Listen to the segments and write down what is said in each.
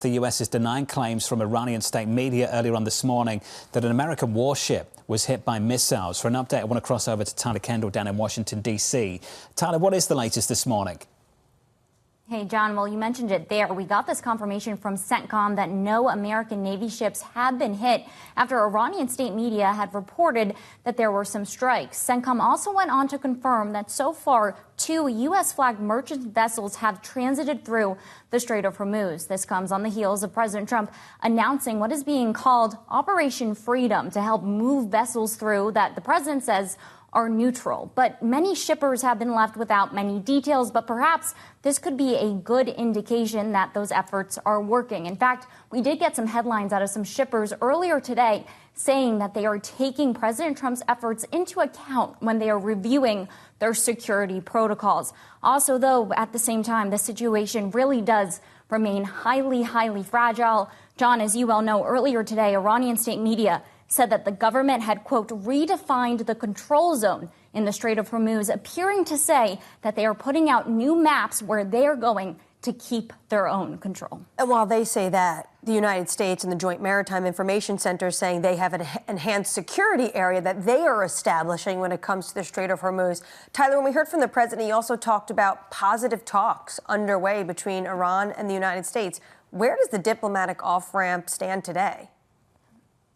The U.S. is denying claims from Iranian state media earlier on this morning that an American warship was hit by missiles. For an update, I want to cross over to Tyler Kendall down in Washington, D.C. Tyler, what is the latest this morning? Hey, John, well, you mentioned it there. We got this confirmation from CENTCOM that no American Navy ships have been hit after Iranian state media had reported that there were some strikes. CENTCOM also went on to confirm that so far 2 U.S.-flagged merchant vessels have transited through the Strait of Hormuz. This comes on the heels of President Trump announcing what is being called Operation Freedom to help move vessels through that the president says are neutral. But many shippers have been left without many details, but perhaps this could be a good indication that those efforts are working. In fact, we did get some headlines out of some shippers earlier today saying that they are taking President Trump's efforts into account when they are reviewing their security protocols. Also, though, at the same time, the situation really does remain highly fragile. John, as you well know, earlier today, Iranian state media said that the government had, quote, redefined the control zone in the Strait of Hormuz, appearing to say that they are putting out new maps where they are going to keep their own control. And while they say that, the United States and the Joint Maritime Information Center is saying they have an enhanced security area that they are establishing when it comes to the Strait of Hormuz. Tyler, when we heard from the president, he also talked about positive talks underway between Iran and the United States. Where does the diplomatic off-ramp stand today?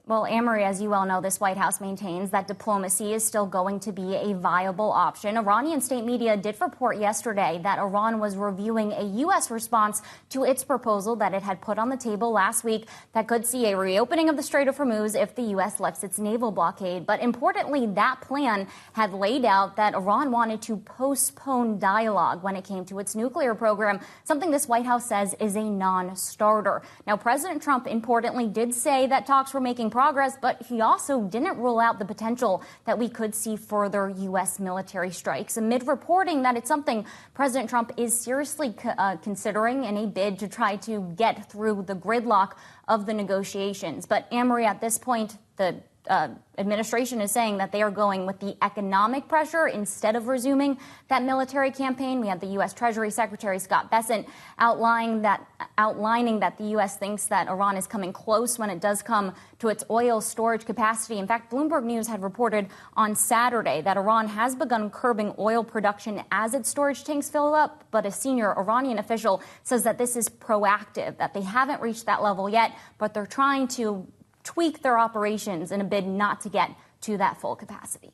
Well, Amory, as you well know, this White House maintains that diplomacy is still going to be a viable option. Iranian state media did report yesterday that Iran was reviewing a U.S. response to its proposal that it had put on the table last week that could see a reopening of the Strait of Hormuz if the U.S. lifts its naval blockade. But importantly, that plan had laid out that Iran wanted to postpone dialogue when it came to its nuclear program, something this White House says is a non-starter. Now, President Trump, importantly, did say that talks were making progress, but he also didn't rule out the potential that we could see further U.S. military strikes, amid reporting that it's something President Trump is seriously considering in a bid to try to get through the gridlock of the negotiations. But Amory, at this point, the administration is saying that they are going with the economic pressure instead of resuming that military campaign. We had the U.S. Treasury Secretary Scott Bessent outlining that the U.S. thinks that Iran is coming close when it does come to its oil storage capacity. In fact, Bloomberg News had reported on Saturday that Iran has begun curbing oil production as its storage tanks fill up. But a senior Iranian official says that this is proactive, that they haven't reached that level yet, but they're trying to tweak their operations in a bid not to get to that full capacity.